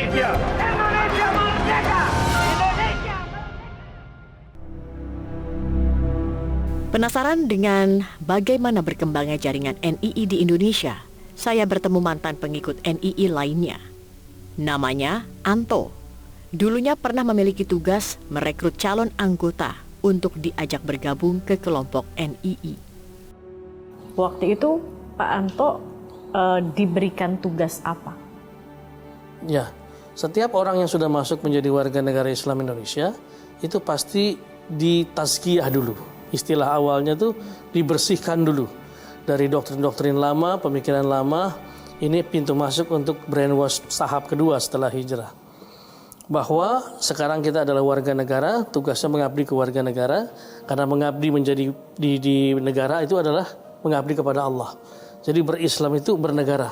Indonesia. Indonesia merdeka. Indonesia. Penasaran dengan bagaimana berkembangnya jaringan NII di Indonesia? Saya bertemu mantan pengikut NII lainnya. Namanya Anto. Dulunya pernah memiliki tugas merekrut calon anggota untuk diajak bergabung ke kelompok NII. Waktu itu Pak Anto diberikan tugas apa? Ya, setiap orang yang sudah masuk menjadi warga negara Islam Indonesia itu pasti ditazkiyah dulu. Istilah awalnya tuh dibersihkan dulu dari doktrin-doktrin lama, pemikiran lama. Ini pintu masuk untuk brainwash tahap kedua setelah hijrah. Bahwa sekarang kita adalah warga negara, tugasnya mengabdi ke warga negara, karena mengabdi menjadi di negara itu adalah mengabdi kepada Allah. Jadi berislam itu bernegara.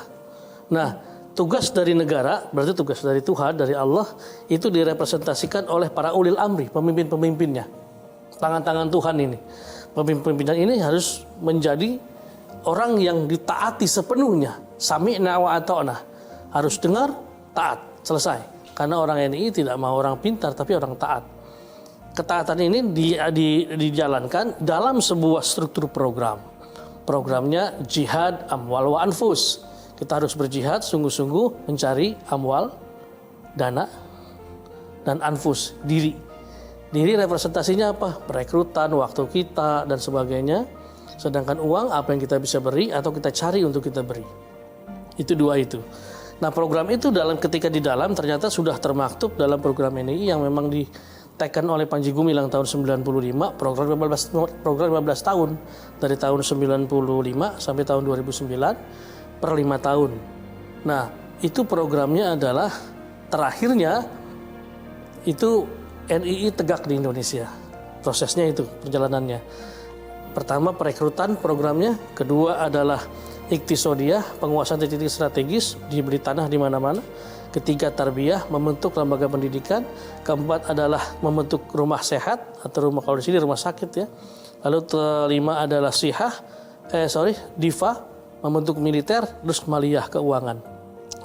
Nah, tugas dari negara, berarti tugas dari Tuhan, dari Allah, itu direpresentasikan oleh para ulil amri, pemimpin-pemimpinnya. Tangan-tangan Tuhan ini. Pemimpin-pimpinan ini harus menjadi orang yang ditaati sepenuhnya. Sami'na wa ata'na. Harus dengar, taat, selesai. Karena orang NII tidak mau orang pintar, tapi orang taat. Ketaatan ini dijalankan dalam sebuah struktur program. Programnya jihad amwal wa anfus. Kita harus berjihad sungguh-sungguh mencari amwal, dana, dan anfus, diri. Diri representasinya apa? Perekrutan, waktu kita, dan sebagainya. Sedangkan uang apa yang kita bisa beri atau kita cari untuk kita beri. Itu dua itu. Nah, program itu ketika di dalam ternyata sudah termaktub dalam program NII yang memang diteken oleh Panji Gumilang tahun 95, program 15 tahun. Dari tahun 95 sampai tahun 2009 per 5 tahun. Nah, itu programnya adalah terakhirnya itu NII tegak di Indonesia. Prosesnya itu, perjalanannya. Pertama perekrutan programnya, kedua adalah iktisodiyah, penguasaan titik strategis, diberi tanah di mana-mana. Ketiga tarbiyah, membentuk lembaga pendidikan. Keempat adalah membentuk rumah sehat atau rumah, kalau di sini rumah sakit ya. Lalu kelima adalah diva, membentuk militer, terus maliyah keuangan.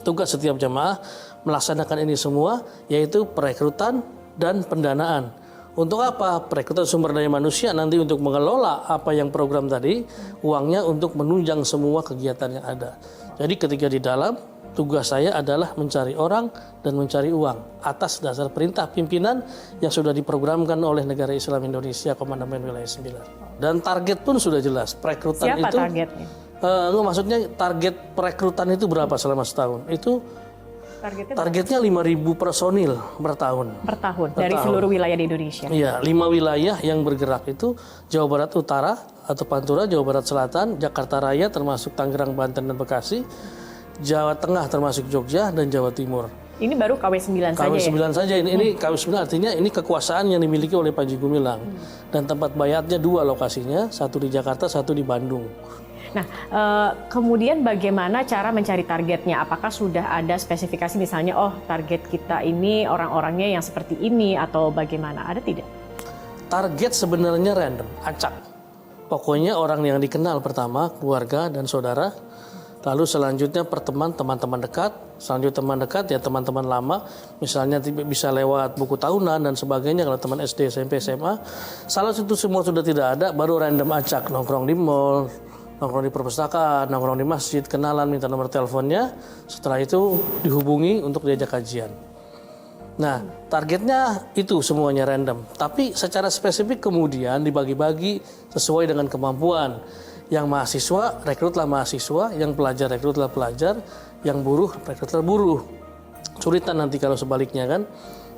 Tugas setiap jamaah melaksanakan ini semua, yaitu perekrutan dan pendanaan. Untuk apa? Perekrutan sumber daya manusia nanti untuk mengelola apa yang program tadi, uangnya untuk menunjang semua kegiatan yang ada. Jadi ketika di dalam, tugas saya adalah mencari orang dan mencari uang atas dasar perintah pimpinan yang sudah diprogramkan oleh Negara Islam Indonesia Komandan Wilayah 9. Dan target pun sudah jelas. Perekrutan Siapa itu targetnya? Maksudnya target perekrutan itu berapa selama setahun? Itu targetnya 5.000 personil per tahun. Per tahun, dari seluruh wilayah di Indonesia. Iya, 5 wilayah yang bergerak itu Jawa Barat Utara atau Pantura, Jawa Barat Selatan, Jakarta Raya termasuk Tangerang, Banten, dan Bekasi, Jawa Tengah termasuk Jogja, dan Jawa Timur. Ini baru KW9 saja ya? KW9 saja, ini KW9 artinya ini kekuasaan yang dimiliki oleh Panji Gumilang. Dan tempat bayatnya 2 lokasinya, satu di Jakarta, satu di Bandung. Nah, kemudian bagaimana cara mencari targetnya? Apakah sudah ada spesifikasi misalnya, oh target kita ini orang-orangnya yang seperti ini atau bagaimana? Ada tidak? Target sebenarnya random, acak. Pokoknya orang yang dikenal pertama, keluarga dan saudara. Lalu selanjutnya teman-teman dekat. Selanjutnya teman dekat ya teman-teman lama. Misalnya bisa lewat buku tahunan dan sebagainya. Kalau teman SD, SMP, SMA. Salah satu semua sudah tidak ada, baru random acak. Nongkrong di mall, nongkrong di perpustakaan, nongkrong di masjid, kenalan, minta nomor teleponnya. Setelah itu dihubungi untuk diajak kajian. Nah, targetnya itu semuanya random. Tapi secara spesifik kemudian dibagi-bagi sesuai dengan kemampuan. Yang mahasiswa, rekrutlah mahasiswa. Yang pelajar, rekrutlah pelajar. Yang buruh, rekrutlah buruh. Sulitan nanti kalau sebaliknya kan.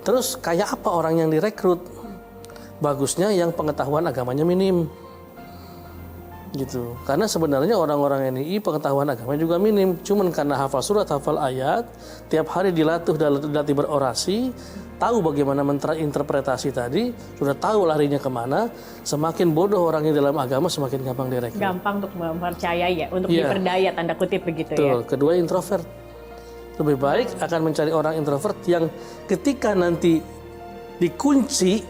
Terus kayak apa orang yang direkrut? Bagusnya yang pengetahuan agamanya minim. Gitu. Karena sebenarnya orang-orang NII pengetahuan agama juga minim. Cuman karena hafal surat, hafal ayat, tiap hari dilatih berorasi, tahu bagaimana interpretasi tadi, sudah tahu larinya kemana. Semakin bodoh orangnya dalam agama, semakin gampang direkrut. Gampang untuk mempercayai ya, untuk diperdaya tanda kutip begitu. Betul. Ya. Kedua introvert. Lebih baik akan mencari orang introvert yang ketika nanti dikunci,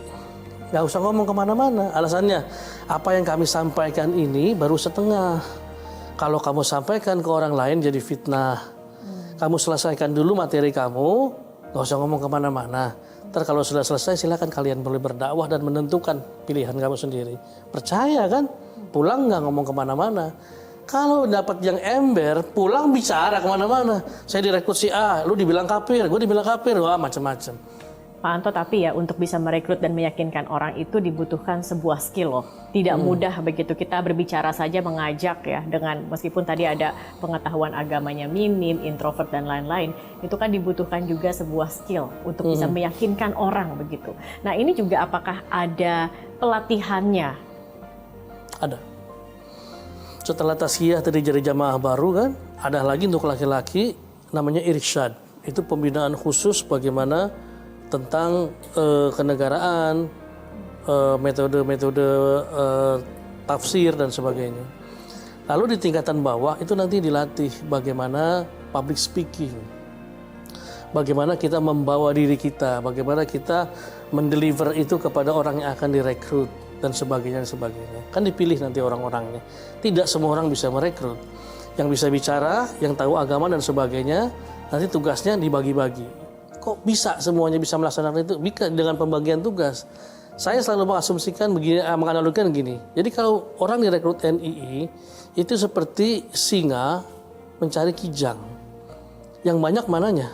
nggak usah ngomong kemana-mana. Alasannya, apa yang kami sampaikan ini baru setengah. Kalau kamu sampaikan ke orang lain jadi fitnah. Kamu selesaikan dulu materi kamu, Gak usah ngomong kemana-mana. Ntar kalau sudah selesai silakan kalian boleh berdakwah dan menentukan pilihan kamu sendiri. Percaya kan? Pulang nggak ngomong kemana-mana. Kalau dapat yang ember, pulang bicara kemana-mana. Saya direkrut si A, lu dibilang kafir, gue dibilang kafir, wah macam-macam. Pak Anto, tapi ya untuk bisa merekrut dan meyakinkan orang itu dibutuhkan sebuah skill loh. Tidak mudah begitu kita berbicara saja, mengajak ya, dengan meskipun tadi ada pengetahuan agamanya minim, introvert dan lain-lain, itu kan dibutuhkan juga sebuah skill untuk bisa meyakinkan orang begitu. Nah ini juga apakah ada pelatihannya? Ada. Setelah tasqiyah tadi jadi jamaah baru kan, ada lagi untuk laki-laki namanya irsyad. Itu pembinaan khusus bagaimana tentang kenegaraan, metode-metode tafsir dan sebagainya. Lalu di tingkatan bawah itu nanti dilatih bagaimana public speaking, bagaimana kita membawa diri kita, bagaimana kita mendeliver itu kepada orang yang akan direkrut dan sebagainya dan sebagainya. Kan dipilih nanti orang-orangnya. Tidak semua orang bisa merekrut. Yang bisa bicara, yang tahu agama dan sebagainya, nanti tugasnya dibagi-bagi. Kok bisa semuanya bisa melaksanakan itu? Bisa dengan pembagian tugas. Saya selalu mengasumsikan begini, menganalogikan gini. Jadi kalau orang direkrut NII itu seperti singa mencari kijang. Yang banyak mananya?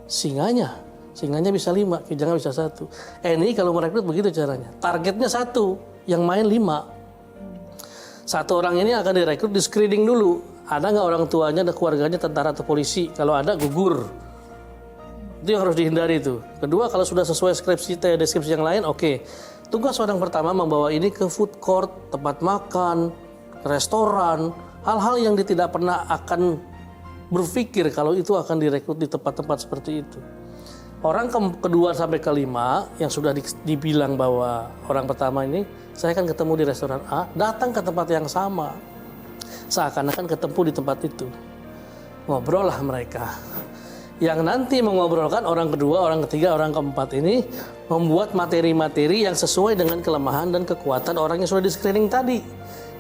Singanya. Singanya bisa 5, kijangnya bisa 1. NII kalau merekrut begitu caranya. Targetnya 1, yang main 5. Satu orang ini akan direkrut, di screening dulu. Ada nggak orang tuanya dan keluarganya tentara atau polisi? Kalau ada, gugur. Itu yang harus dihindari itu. Kedua, kalau sudah sesuai deskripsi yang lain, oke. Tugas orang pertama membawa ini ke food court, tempat makan, restoran, hal-hal yang dia tidak pernah akan berpikir kalau itu akan direkrut di tempat-tempat seperti itu. Orang kedua sampai kelima yang sudah dibilang bahwa orang pertama ini, saya akan ketemu di restoran A, datang ke tempat yang sama. Seakan-akan ketemu di tempat itu. Ngobrol lah mereka. Yang nanti mengobrolkan orang kedua, orang ketiga, orang keempat ini membuat materi-materi yang sesuai dengan kelemahan dan kekuatan orang yang sudah di screening tadi.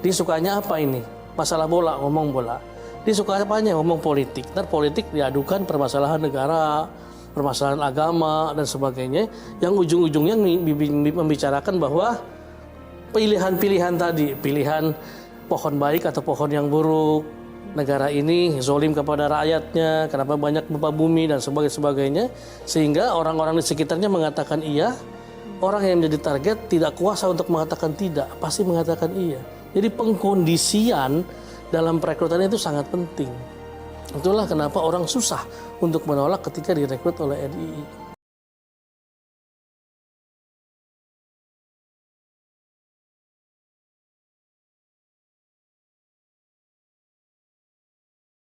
Dia sukanya apa ini? Masalah bola, ngomong bola. Dia suka apanya? Ngomong politik. Ntar politik diadukan permasalahan negara, permasalahan agama, dan sebagainya. Yang ujung-ujungnya membicarakan bahwa pilihan-pilihan tadi, pilihan pohon baik atau pohon yang buruk, negara ini zolim kepada rakyatnya, kenapa banyak gempa bumi dan sebagainya, sehingga orang-orang di sekitarnya mengatakan iya, orang yang menjadi target tidak kuasa untuk mengatakan tidak, pasti mengatakan iya. Jadi pengkondisian dalam perekrutan itu sangat penting. Itulah kenapa orang susah untuk menolak ketika direkrut oleh NII.